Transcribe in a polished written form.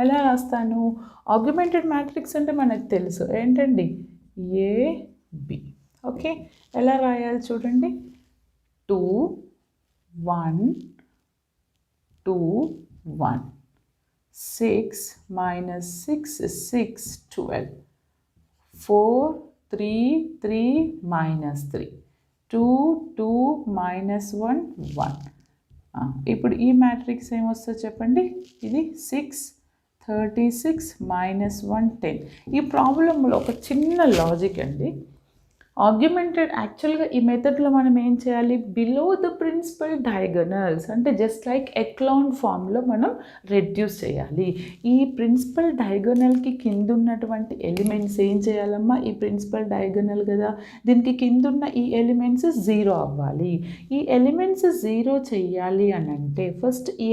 ఎలా రాస్తాను? Augmented matrix అంటే మనకు తెలుసు ఏంటండి, AB. ఓకే, ఎలా రాయాలి చూడండి, 2 1 2 1, 6 minus 6 is 6, 12, 4 3 3 minus 3, 2 2 minus 1 1. ఇప్పుడు ఈ మ్యాట్రిక్స్ ఏమొస్తుందో చెప్పండి, ఇది 6 36 minus 1 10. ఈ ప్రాబ్లంలో ఒక చిన్న లాజిక్ అండి. ఆగ్యుమెంటెడ్ యాక్చువల్గా ఈ మెథడ్లో మనం ఏం చేయాలి, బిలో ద ప్రిన్సిపల్ డయాగనల్స్ అంటే జస్ట్ లైక్ ఎక్లాన్ ఫామ్లో మనం రెడ్యూస్ చేయాలి. ఈ ప్రిన్సిపల్ డయాగనల్కి కింద ఉన్నటువంటి ఎలిమెంట్స్ ఏం చేయాలమ్మా, ఈ ప్రిన్సిపల్ డయాగనల్ కదా, దీనికి కింద ఉన్న ఈ ఎలిమెంట్స్ 0 అవ్వాలి. ఈ ఎలిమెంట్స్ 0 చేయాలి అని అంటే ఫస్ట్ ఈ